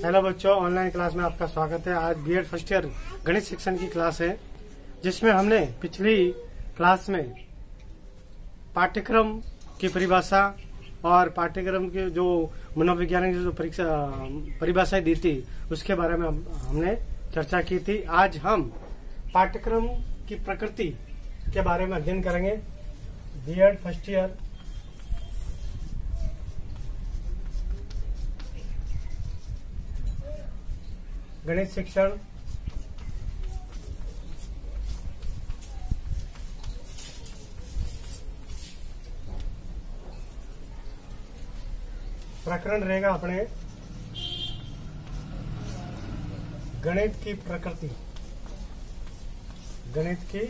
Hello बच्चों, online class में आपका स्वागत है। आज बीएड फर्स्ट ईयर गणित सेक्शन की क्लास है, जिसमें हमने पिछली क्लास में पाठ्यक्रम की परिभाषा और पाठ्यक्रम के जो मनोवैज्ञानिक जो परिभाषाएं दी थी उसके बारे में हमने चर्चा की थी। आज हम पाठ्यक्रम की प्रकृति के बारे में अध्ययन करेंगे। बीएड फर्स्ट ईयर गणित शिक्षण प्रकरण रहेगा अपने गणित की प्रकृति। गणित की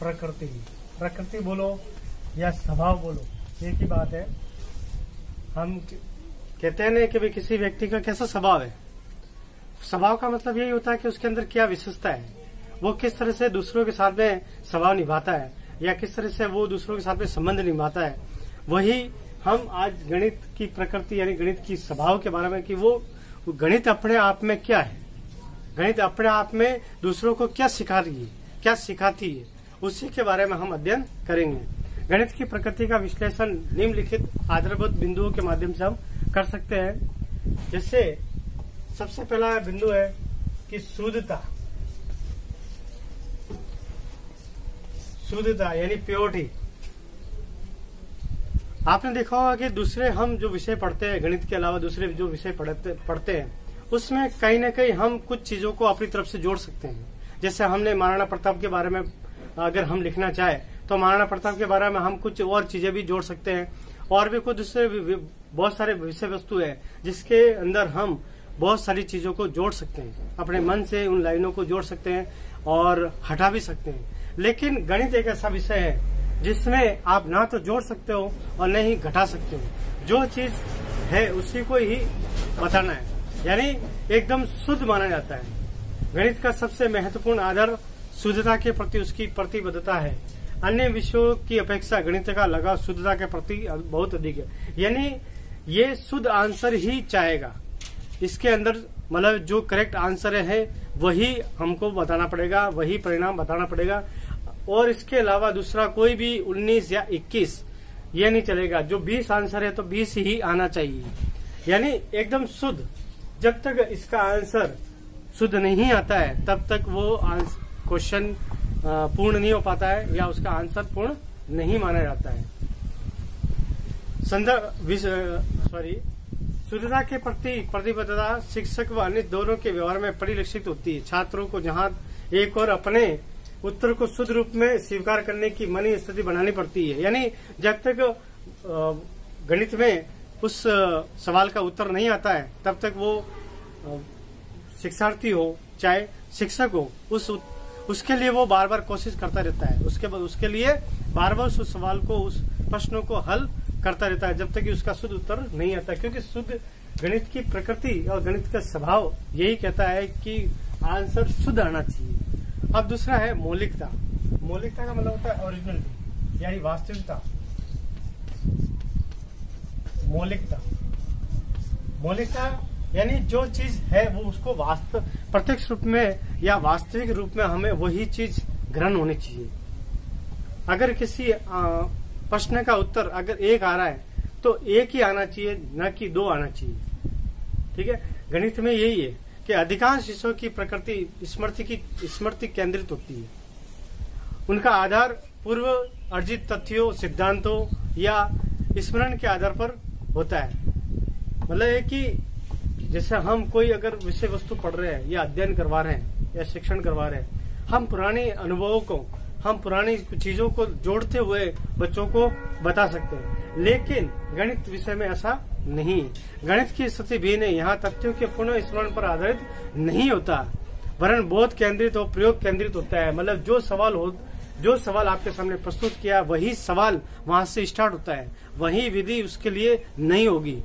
प्रकृति, प्रकृति बोलो या स्वभाव बोलो, एक ही बात है। हम कहते हैं ना कि भाई किसी व्यक्ति का कैसा स्वभाव है। स्वभाव का मतलब यही होता है कि उसके अंदर क्या विशेषता है, वो किस तरह से दूसरों के साथ में स्वभाव निभाता है या किस तरह से वो दूसरों के साथ में संबंध निभाता है। वही हम आज गणित की प्रकृति यानी गणित की स्वभाव के बारे में कि वो गणित अपने आप में क्या है, गणित अपने आप में दूसरों को क्या सिखाती है, उसी के बारे में हम अध्ययन करेंगे। गणित की प्रकृति का विश्लेषण निम्नलिखित आधारभूत बिंदुओं के माध्यम से हम कर सकते हैं। जैसे सबसे पहला बिंदु है कि शुद्धता यानी प्योरिटी। आपने देखा होगा कि दूसरे हम जो विषय पढ़ते हैं, गणित के अलावा दूसरे जो विषय पढ़ते हैं, उसमें कहीं न कहीं हम कुछ चीजों को अपनी तरफ से जोड़ सकते हैं। जैसे हमने महाराणा प्रताप के बारे में अगर हम लिखना चाहे तो महाराणा प्रताप के बारे में हम कुछ और चीजें भी जोड़ सकते हैं। और भी कुछ दूसरे बहुत सारे विषय वस्तु है जिसके अंदर हम बहुत सारी चीजों को जोड़ सकते हैं, अपने मन से उन लाइनों को जोड़ सकते हैं और हटा भी सकते हैं। लेकिन गणित एक ऐसा विषय है जिसमें आप ना तो जोड़ सकते हो और न ही घटा सकते हो। जो चीज है उसी को ही बताना है, यानी एकदम शुद्ध माना जाता है। गणित का सबसे महत्वपूर्ण आधार शुद्धता के प्रति उसकी प्रतिबद्धता है। अन्य विषयों की अपेक्षा गणित का लगाव शुद्धता के प्रति बहुत अधिक है, यानी ये शुद्ध आंसर ही चाहेगा। इसके अंदर मतलब जो करेक्ट आंसर है वही हमको बताना पड़ेगा, वही परिणाम बताना पड़ेगा। और इसके अलावा दूसरा कोई भी 19 या 21 ये नहीं चलेगा। जो 20 आंसर है तो 20 ही आना चाहिए, यानी एकदम शुद्ध। जब तक इसका आंसर शुद्ध नहीं आता है तब तक वो क्वेश्चन पूर्ण नहीं हो पाता है या उसका आंसर पूर्ण नहीं माना जाता है। शुद्धता के प्रति प्रतिबद्धता शिक्षक व अन्य दोनों के व्यवहार में परिलक्षित होती है। छात्रों को जहां एक और अपने उत्तर को शुद्ध रूप में स्वीकार करने की मनी स्थिति बनानी पड़ती है। यानी जब तक गणित में उस सवाल का उत्तर नहीं आता है तब तक वो शिक्षार्थी हो चाहे शिक्षक हो उसके लिए वो बार बार कोशिश करता रहता है। उसके लिए बार बार उस सवाल को, उस प्रश्नों को हल करता रहता है जब तक कि उसका शुद्ध उत्तर नहीं आता, क्योंकि शुद्ध गणित की प्रकृति और गणित का स्वभाव यही कहता है कि आंसर शुद्ध आना चाहिए। अब दूसरा है मौलिकता। मौलिकता का मतलब होता है ओरिजिनलिटी यानी वास्तविकता। मौलिकता यानी जो चीज है वो उसको प्रत्यक्ष रूप में या वास्तविक रूप में हमें वही चीज ग्रहण होनी चाहिए। अगर किसी प्रश्न का उत्तर अगर 1 आ रहा है तो 1 ही आना चाहिए, न कि 2 आना चाहिए। ठीक है, गणित में यही है कि अधिकांश विषयों की प्रकृति स्मृति केंद्रित होती है। उनका आधार पूर्व अर्जित तथ्यों, सिद्धांतों या स्मरण के आधार पर होता है। मतलब है कि जैसे हम कोई अगर विषय वस्तु पढ़ रहे हैं या अध्ययन करवा रहे हैं या शिक्षण करवा रहे हैं, हम पुराने अनुभवों को, हम पुरानी चीजों को जोड़ते हुए बच्चों को बता सकते हैं। लेकिन गणित विषय में ऐसा नहीं है। गणित की स्थिति भिन्न है। यहाँ तथ्यों के पुनः स्मरण पर आधारित नहीं होता, वरन बोध केंद्रित और प्रयोग केंद्रित होता है। मतलब जो सवाल आपके सामने प्रस्तुत किया वही सवाल वहां से स्टार्ट होता है, वही विधि उसके लिए नहीं होगी।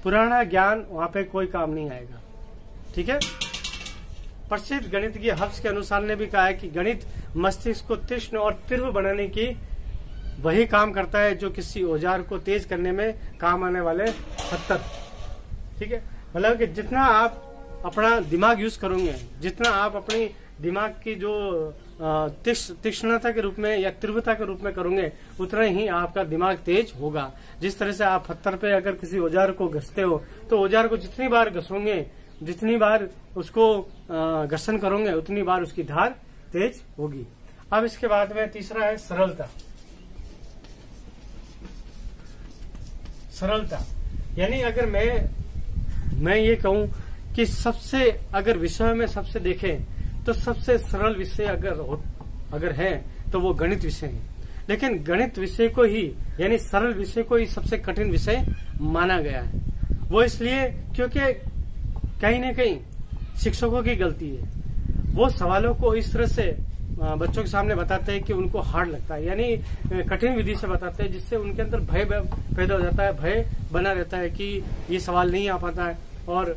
पुराना ज्ञान वहां पे कोई काम नहीं आएगा। ठीक है। प्रसिद्ध गणितज्ञ हब्स के अनुसार ने भी कहा है कि गणित मस्तिष्क को तीक्ष्ण और तीव्र बनाने की वही काम करता है जो किसी औजार को तेज करने में काम आने वाले पत्थर। ठीक है। मतलब कि जितना आप अपना दिमाग यूज करोगे, जितना आप अपनी दिमाग की जो तीक्ष्णता के रूप में या तीव्रता के रूप में करोगे, उतना ही आपका दिमाग तेज होगा। जिस तरह से आप पत्थर पे अगर किसी औजार को घसते हो, तो औजार को जितनी बार घसोगे, जितनी बार उसको घर्षण करोगे, उतनी बार उसकी धार तेज होगी। अब इसके बाद में तीसरा है सरलता। सरलता यानी अगर मैं ये कहूं कि सबसे अगर विषय में सबसे देखें तो सबसे सरल विषय अगर है तो वो गणित विषय है। लेकिन गणित विषय को ही यानी सरल विषय को ही सबसे कठिन विषय माना गया है। वो इसलिए क्योंकि कहीं न कहीं शिक्षकों की गलती है। वो सवालों को इस तरह से बच्चों के सामने बताते हैं कि उनको हार्ड लगता है, यानी कठिन विधि से बताते हैं, जिससे उनके अंदर भय पैदा हो जाता है, भय बना रहता है कि ये सवाल नहीं आ पाता है और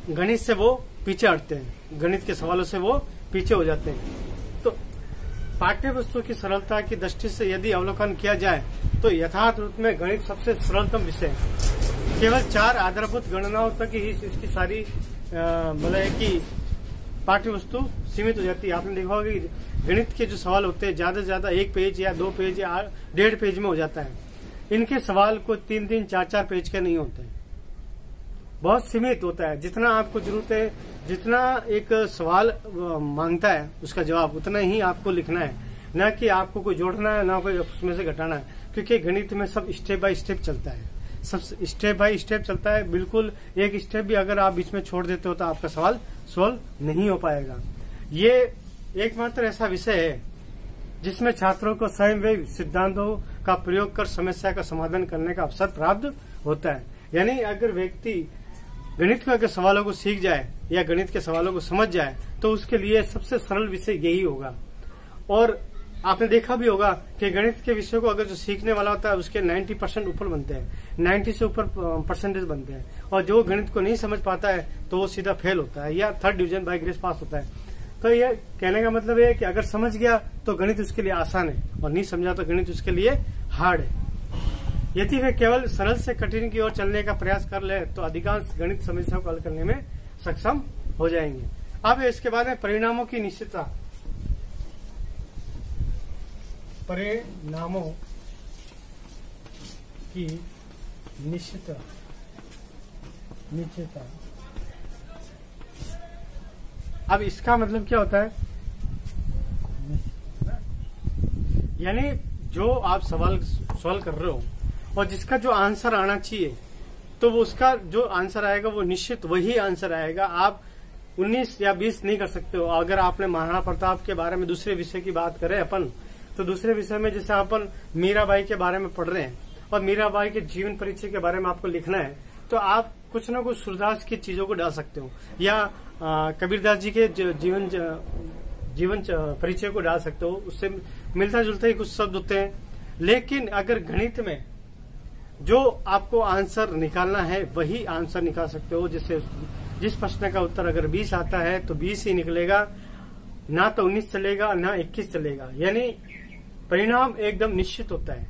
गणित से वो पीछे हटते हैं, गणित के सवालों से वो पीछे हो जाते हैं। तो पाठ्य वस्तु की सरलता की दृष्टि से यदि अवलोकन किया जाए तो यथार्थ रूप में गणित सबसे सरलतम विषय है। केवल 4 आधारभूत गणनाओं तक ही इसकी सारी मतलब कि पाठ्य वस्तु सीमित हो जाती है। आपने देखा होगा कि गणित के जो सवाल होते हैं ज्यादा से ज्यादा 1 पेज या 2 पेज या 1.5 पेज में हो जाता है। इनके सवाल को 3-3, 4-4 पेज के नहीं होते, बहुत सीमित होता है। जितना आपको जरूरत है, जितना एक सवाल मांगता है उसका जवाब, उतना ही आपको लिखना है, न कि आपको कोई जोड़ना है, ना कोई उसमें से घटाना है। क्योंकि गणित में सब स्टेप बाय स्टेप चलता है, सब स्टेप बाय स्टेप चलता है। बिल्कुल एक स्टेप भी अगर आप बीच में छोड़ देते हो तो आपका सवाल सॉल्व नहीं हो पाएगा। ये एकमात्र ऐसा विषय है जिसमें छात्रों को स्वयं वे सिद्धांतों का प्रयोग कर समस्या का समाधान करने का अवसर प्राप्त होता है। यानी अगर व्यक्ति गणित के सवालों को सीख जाए या गणित के सवालों को समझ जाए तो उसके लिए सबसे सरल विषय यही होगा। और आपने देखा भी होगा कि गणित के विषय को अगर जो सीखने वाला होता है उसके 90% ऊपर बनते हैं, 90 से ऊपर परसेंटेज बनते हैं। और जो गणित को नहीं समझ पाता है तो वो सीधा फेल होता है या 3rd डिवीजन बाय ग्रेस पास होता है। तो ये कहने का मतलब है कि अगर समझ गया तो गणित उसके लिए आसान है और नहीं समझा तो गणित उसके लिए हार्ड है। यदि वे केवल सरल से कठिन की ओर चलने का प्रयास कर ले तो अधिकांश गणित समस्याओं को हल करने में सक्षम हो जाएंगे। अब इसके बाद में परिणामों की निश्चितता। परिणामों की निश्चितता अब इसका मतलब क्या होता है? यानी जो आप सवाल सॉल्व कर रहे हो और जिसका जो आंसर आना चाहिए तो वो उसका जो आंसर आएगा वो निश्चित वही आंसर आएगा। आप 19 या 20 नहीं कर सकते हो। अगर आपने महाराणा प्रताप के बारे में दूसरे विषय की बात करें अपन, तो दूसरे विषय में जैसे अपन मीराबाई के बारे में पढ़ रहे हैं और मीराबाई के जीवन परिचय के बारे में आपको लिखना है, तो आप कुछ न कुछ सूरदास की चीजों को डाल सकते हो या कबीरदास जी के जीवन परिचय को डाल सकते हो। उससे मिलता जुलता ही कुछ शब्द होते हैं। लेकिन अगर गणित में जो आपको आंसर निकालना है वही आंसर निकाल सकते हो। जैसे जिस प्रश्न का उत्तर अगर 20 आता है तो 20 ही निकलेगा, ना तो 19 चलेगा ना 21 चलेगा। यानी परिणाम एकदम निश्चित होता है।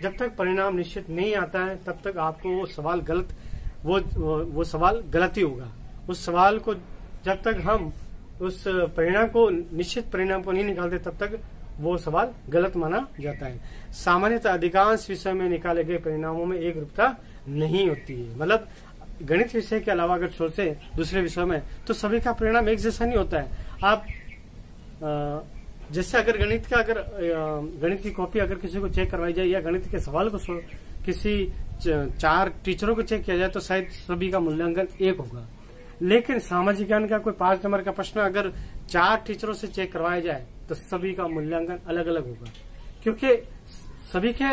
जब तक परिणाम निश्चित नहीं आता है तब तक आपको वो सवाल गलत वो सवाल गलत ही होगा। उस सवाल को जब तक हम उस परिणाम को निश्चित परिणाम को नहीं निकालते तब तक वो सवाल गलत माना जाता है। सामान्यतः अधिकांश विषय में निकाले गए परिणामों में एक रूपता नहीं होती है। मतलब गणित विषय के अलावा अगर सोचे दूसरे विषयों में तो सभी का परिणाम एक जैसा नहीं होता है। आप जैसे अगर गणित की कॉपी अगर किसी को चेक करवाई जाए या गणित के सवाल को किसी 4 टीचरों को चेक किया जाए तो शायद सभी का मूल्यांकन एक होगा। लेकिन सामाजिक ज्ञान का कोई 5 नंबर का प्रश्न अगर 4 टीचरों से चेक करवाया जाए तो सभी का मूल्यांकन अलग अलग होगा। क्योंकि सभी के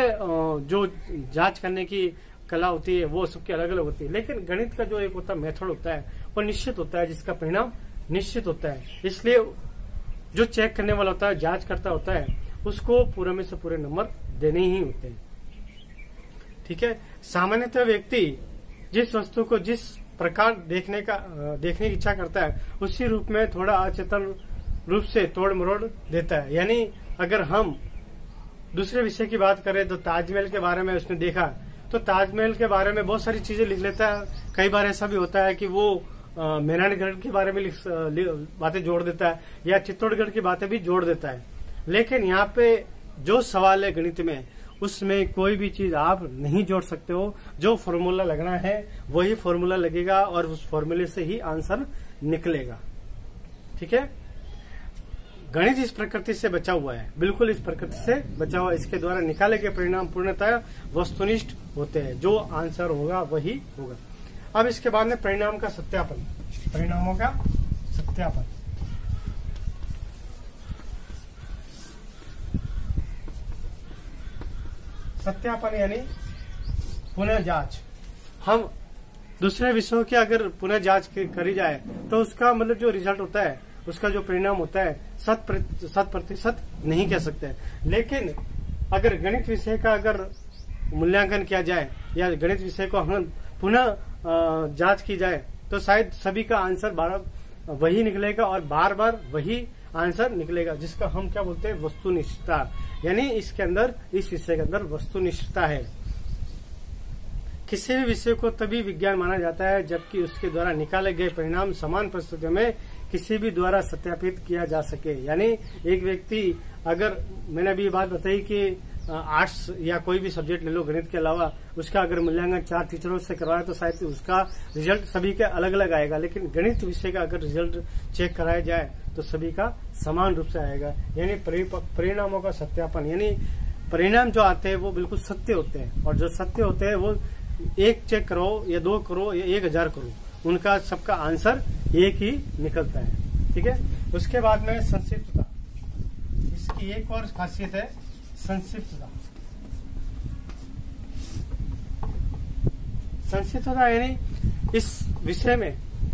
जो जांच करने की कला होती है वो सबकी अलग अलग होती है। लेकिन गणित का जो एक होता है मेथड होता है वो निश्चित होता है, जिसका परिणाम निश्चित होता है। इसलिए जो चेक करने वाला होता है, जांच करता होता है, उसको पूरे में से पूरे नंबर देने ही होते हैं। ठीक है। सामान्यतः व्यक्ति जिस वस्तु को जिस प्रकार देखने की इच्छा करता है उसी रूप में थोड़ा अचेतन रूप से तोड़ मरोड़ देता है। यानी अगर हम दूसरे विषय की बात करें तो ताजमहल के बारे में उसने देखा तो ताजमहल के बारे में बहुत सारी चीजें लिख लेता है। कई बार ऐसा भी होता है कि वो मेहरानगढ़ के बारे में बातें जोड़ देता है या चित्तौड़गढ़ की बातें भी जोड़ देता है। लेकिन यहाँ पे जो सवाल है गणित में, उसमें कोई भी चीज आप नहीं जोड़ सकते हो। जो फॉर्मूला लगना है वही फॉर्मूला लगेगा और उस फॉर्मूले से ही आंसर निकलेगा। ठीक है, गणित इस प्रकृति से बचा हुआ है, बिल्कुल इस प्रकृति से बचा हुआ। इसके द्वारा निकाले गए परिणाम पूर्णतः वस्तुनिष्ठ होते हैं, जो आंसर होगा वही होगा। अब इसके बाद में परिणाम का सत्यापन, परिणामों का सत्यापन। सत्यापन यानी पुनः जांच। हम दूसरे विषयों की अगर पुनः जांच करी जाए तो उसका मतलब जो रिजल्ट होता है, उसका जो परिणाम होता है 100% नहीं कह सकते। लेकिन अगर गणित विषय का अगर मूल्यांकन किया जाए या गणित विषय को हम पुनः जांच की जाए तो शायद सभी का आंसर वही निकलेगा और बार बार वही आंसर निकलेगा, जिसका हम क्या बोलते हैं, वस्तुनिष्ठता। यानी इसके अंदर, इस विषय के अंदर वस्तुनिष्ठता है। किसी भी विषय को तभी विज्ञान माना जाता है जबकि उसके द्वारा निकाले गए परिणाम समान परिस्थितियों में किसी भी द्वारा सत्यापित किया जा सके। यानी एक व्यक्ति, अगर मैंने अभी ये बात बताई कि आर्ट्स या कोई भी सब्जेक्ट ले लो गणित के अलावा, उसका अगर मूल्यांकन 4 टीचरों से करवाए तो शायद उसका रिजल्ट सभी का अलग अलग आएगा। लेकिन गणित विषय का अगर रिजल्ट चेक कराया जाए तो सभी का समान रूप से आएगा। यानी परिणामों का सत्यापन, यानी परिणाम जो आते हैं वो बिल्कुल सत्य होते हैं, और जो सत्य होते हैं वो 1 चेक करो या 2 करो या 1000 करो, उनका सबका आंसर एक ही निकलता है। ठीक है, उसके बाद में संक्षिप्तता। इसकी एक और खासियत है संक्षिप्तता। संक्षिप्तता यानी इस विषय में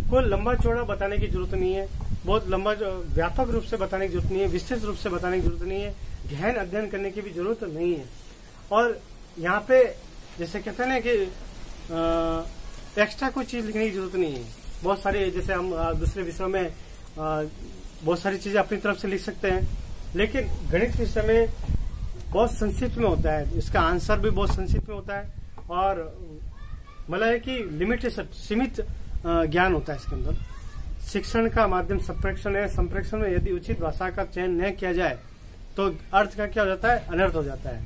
कोई लंबा चौड़ा बताने की जरूरत नहीं है, बहुत लंबा व्यापक रूप से बताने की जरूरत नहीं है, विस्तृत रूप से बताने की जरूरत नहीं है, गहन अध्ययन करने की भी जरूरत नहीं है। और यहाँ पे जैसे कहते हैं ना कि एक्स्ट्रा कोई चीज लिखने की जरूरत नहीं है। बहुत सारे, जैसे हम दूसरे विषयों में बहुत सारी चीजें अपनी तरफ से लिख सकते हैं, लेकिन गणित विषय में बहुत संक्षिप्त में होता है, इसका आंसर भी बहुत संक्षिप्त में होता है, और मतलब है कि लिमिटेड, सीमित ज्ञान होता है इसके अंदर। शिक्षण का माध्यम संप्रेक्षण है। संप्रेक्षण में यदि उचित भाषा का चयन न किया जाए तो अर्थ का क्या हो जाता है, अनर्थ हो जाता है।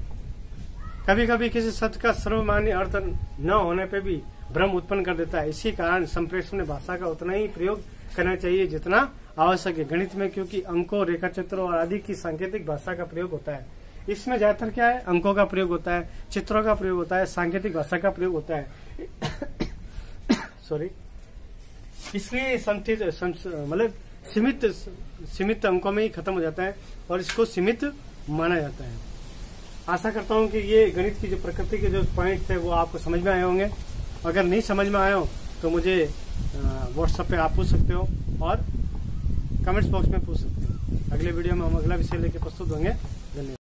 कभी कभी किसी शब्द का सर्वमान्य अर्थ न होने पे भी भ्रम उत्पन्न कर देता है। इसी कारण संप्रेक्षण में भाषा का उतना ही प्रयोग करना चाहिए जितना आवश्यक है गणित में, क्योंकि अंकों, रेखा चित्रों और आदि की सांकेतिक भाषा का प्रयोग होता है। इसमें ज्यादातर क्या है, अंकों का प्रयोग होता है, चित्रों का प्रयोग होता है, सांकेतिक भाषा का प्रयोग होता है। सॉरी, इसलिए मतलब सीमित अंकों में ही खत्म हो जाता है और इसको सीमित माना जाता है। आशा करता हूं कि ये गणित की जो प्रकृति के जो पॉइंट थे वो आपको समझ में आए होंगे। अगर नहीं समझ में आए हो तो मुझे व्हाट्सएप पे आप पूछ सकते हो और कमेंट्स बॉक्स में पूछ सकते हो। अगले वीडियो में हम अगला विषय लेकर प्रस्तुत होंगे। धन्यवाद।